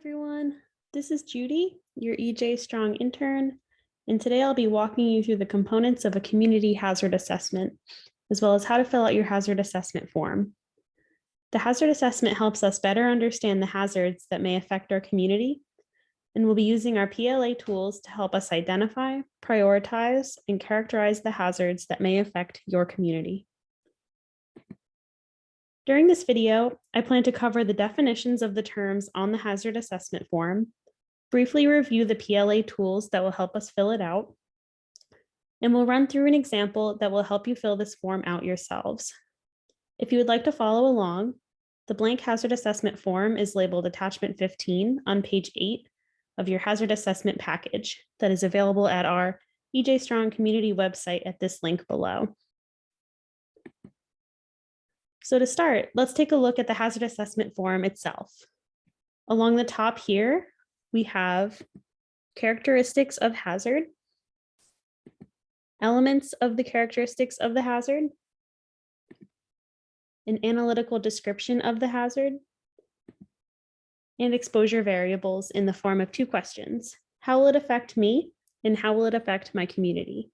everyone. This is Judy, your EJ Strong intern, and today I'll be walking you through the components of a community hazard assessment, as well as how to fill out your hazard assessment form. The hazard assessment helps us better understand the hazards that may affect our community, and we'll be using our PLA tools to help us identify, prioritize, and characterize the hazards that may affect your community. During this video, I plan to cover the definitions of the terms on the hazard assessment form, briefly review the PLA tools that will help us fill it out, and we'll run through an example that will help you fill this form out yourselves. If you would like to follow along, the blank hazard assessment form is labeled Attachment 15 on page 8 of your hazard assessment package that is available at our EJ Strong community website at this link below. So to start, let's take a look at the hazard assessment form itself. Along the top here, we have characteristics of hazard, elements of the characteristics of the hazard, an analytical description of the hazard, and exposure variables in the form of 2 questions. How will it affect me, and how will it affect my community?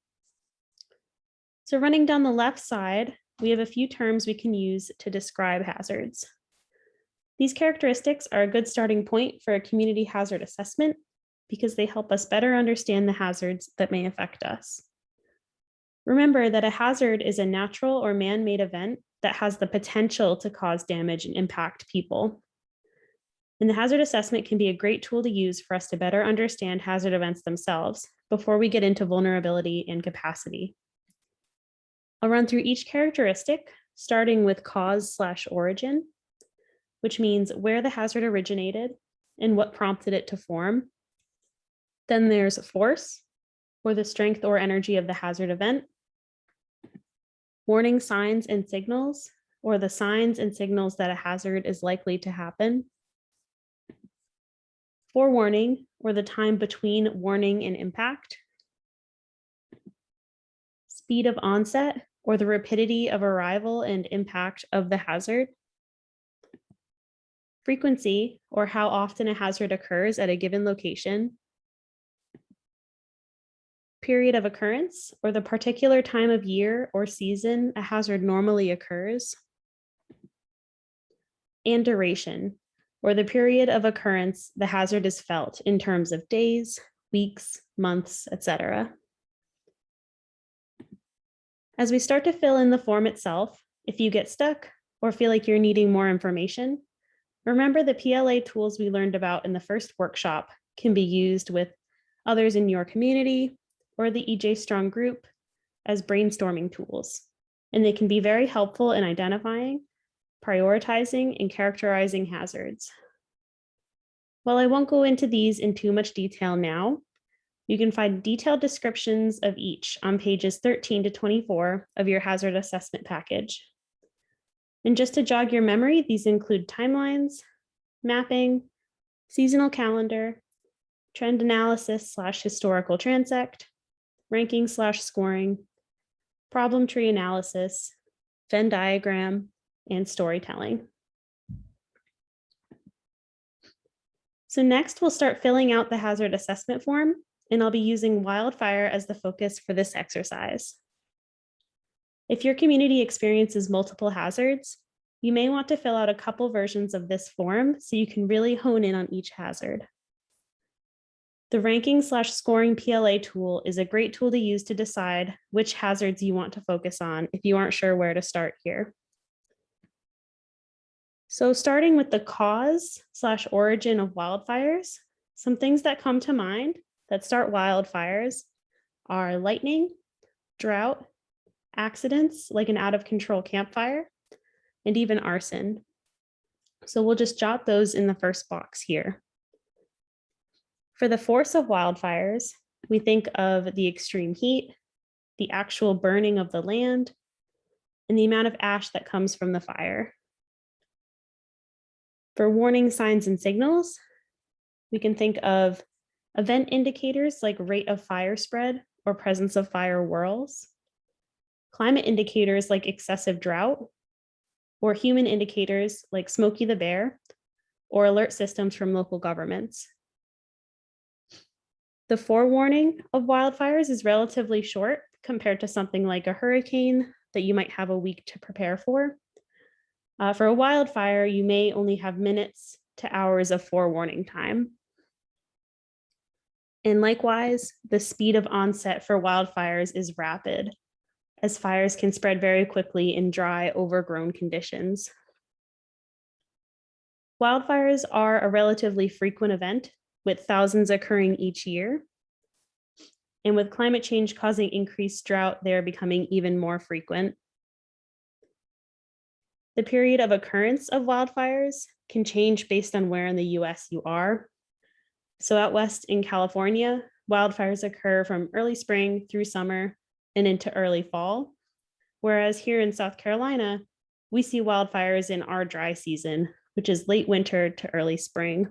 So running down the left side, we have a few terms we can use to describe hazards. These characteristics are a good starting point for a community hazard assessment because they help us better understand the hazards that may affect us. Remember that a hazard is a natural or man-made event that has the potential to cause damage and impact people. And the hazard assessment can be a great tool to use for us to better understand hazard events themselves before we get into vulnerability and capacity. I'll run through each characteristic, starting with cause/origin, which means where the hazard originated and what prompted it to form. Then there's force, or the strength or energy of the hazard event. Warning signs and signals, or the signs and signals that a hazard is likely to happen. Forewarning, or the time between warning and impact. Speed of onset, or the rapidity of arrival and impact of the hazard. Frequency, or how often a hazard occurs at a given location. Period of occurrence, or the particular time of year or season a hazard normally occurs. And duration, or the period of occurrence the hazard is felt in terms of days, weeks, months, etc. As we start to fill in the form itself, if you get stuck or feel like you're needing more information, remember the PLA tools we learned about in the first workshop can be used with others in your community or the EJ Strong group as brainstorming tools, and they can be very helpful in identifying, prioritizing, and characterizing hazards. While I won't go into these in too much detail now, you can find detailed descriptions of each on pages 13 to 24 of your hazard assessment package. And just to jog your memory, these include timelines, mapping, seasonal calendar, trend analysis/historical transect, ranking/scoring, problem tree analysis, Venn diagram, and storytelling. So next, we'll start filling out the hazard assessment form, and I'll be using wildfire as the focus for this exercise. If your community experiences multiple hazards, you may want to fill out a couple versions of this form so you can really hone in on each hazard. The ranking/scoring PLA tool is a great tool to use to decide which hazards you want to focus on if you aren't sure where to start here. So starting with the cause/origin of wildfires, some things that come to mind that start wildfires are lightning, drought, accidents like an out-of-control campfire, and even arson. So we'll just jot those in the first box here. For the force of wildfires, we think of the extreme heat, the actual burning of the land, and the amount of ash that comes from the fire. For warning signs and signals, we can think of event indicators like rate of fire spread or presence of fire whirls, climate indicators like excessive drought, or human indicators like Smokey the Bear, or alert systems from local governments. The forewarning of wildfires is relatively short compared to something like a hurricane that you might have a week to prepare for. For a wildfire, you may only have minutes to hours of forewarning time. And likewise, the speed of onset for wildfires is rapid, as fires can spread very quickly in dry, overgrown conditions. Wildfires are a relatively frequent event, with thousands occurring each year. And with climate change causing increased drought, they're becoming even more frequent. The period of occurrence of wildfires can change based on where in the US you are. So out west in California, wildfires occur from early spring through summer and into early fall. Whereas here in South Carolina, we see wildfires in our dry season, which is late winter to early spring.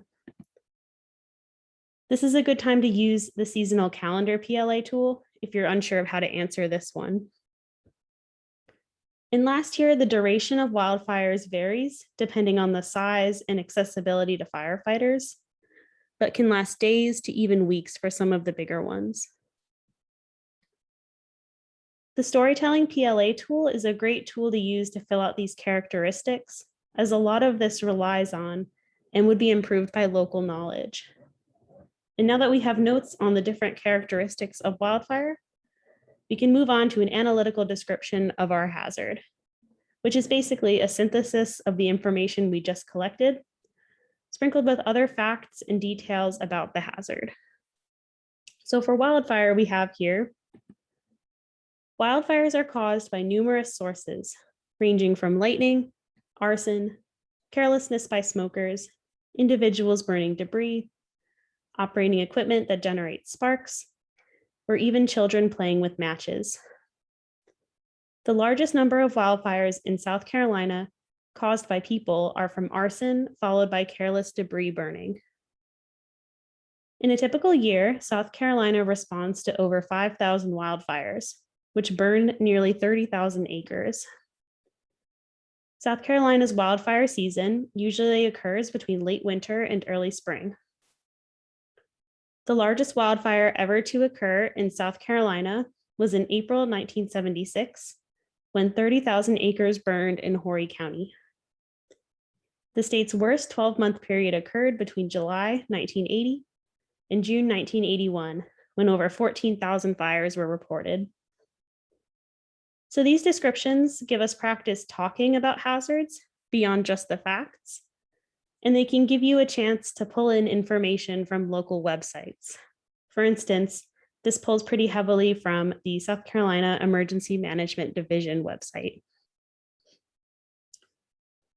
This is a good time to use the seasonal calendar PLA tool if you're unsure of how to answer this one. And last year, the duration of wildfires varies depending on the size and accessibility to firefighters, but can last days to even weeks for some of the bigger ones. The storytelling PLA tool is a great tool to use to fill out these characteristics, as a lot of this relies on and would be improved by local knowledge. And now that we have notes on the different characteristics of wildfire, we can move on to an analytical description of our hazard, which is basically a synthesis of the information we just collected, sprinkled with other facts and details about the hazard. So for wildfire, we have here, wildfires are caused by numerous sources, ranging from lightning, arson, carelessness by smokers, individuals burning debris, operating equipment that generates sparks, or even children playing with matches. The largest number of wildfires in South Carolina caused by people are from arson, followed by careless debris burning. In a typical year, South Carolina responds to over 5,000 wildfires, which burn nearly 30,000 acres. South Carolina's wildfire season usually occurs between late winter and early spring. The largest wildfire ever to occur in South Carolina was in April 1976, when 30,000 acres burned in Horry County. The state's worst 12-month period occurred between July 1980 and June 1981, when over 14,000 fires were reported. So these descriptions give us practice talking about hazards beyond just the facts, and they can give you a chance to pull in information from local websites. For instance, this pulls pretty heavily from the South Carolina Emergency Management Division website.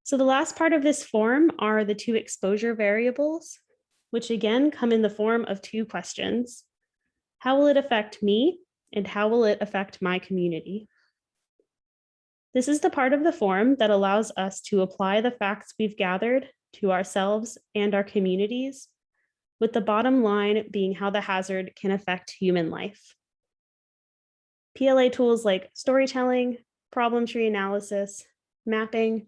So the last part of this form are the two exposure variables, which again come in the form of two questions. How will it affect me, and how will it affect my community? This is the part of the form that allows us to apply the facts we've gathered to ourselves and our communities, with the bottom line being how the hazard can affect human life. PLA tools like storytelling, problem tree analysis, mapping,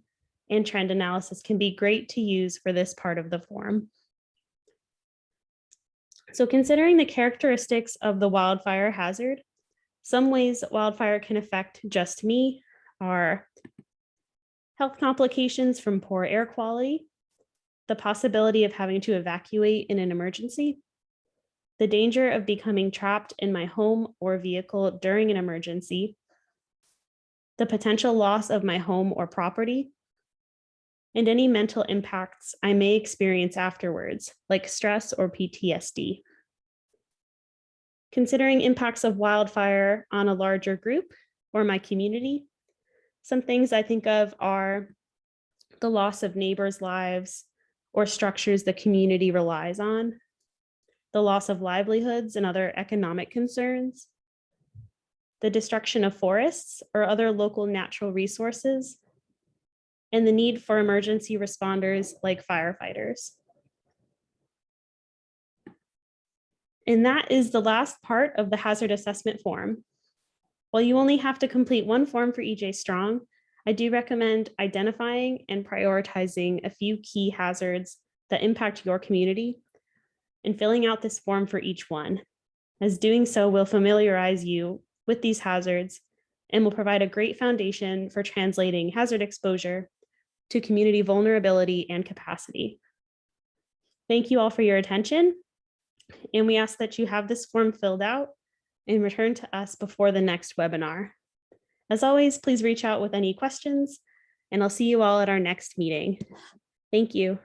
and trend analysis can be great to use for this part of the form. So considering the characteristics of the wildfire hazard, some ways wildfire can affect just me are health complications from poor air quality, the possibility of having to evacuate in an emergency, the danger of becoming trapped in my home or vehicle during an emergency, the potential loss of my home or property, and any mental impacts I may experience afterwards, like stress or PTSD. Considering impacts of wildfire on a larger group or my community, some things I think of are the loss of neighbors' lives or structures the community relies on, the loss of livelihoods and other economic concerns, the destruction of forests or other local natural resources, and the need for emergency responders like firefighters. And that is the last part of the hazard assessment form. While you only have to complete one form for EJ Strong, I do recommend identifying and prioritizing a few key hazards that impact your community and filling out this form for each one, as doing so will familiarize you with these hazards and will provide a great foundation for translating hazard exposure to community vulnerability and capacity. Thank you all for your attention, and we ask that you have this form filled out and return to us before the next webinar. As always, please reach out with any questions, and I'll see you all at our next meeting. Thank you.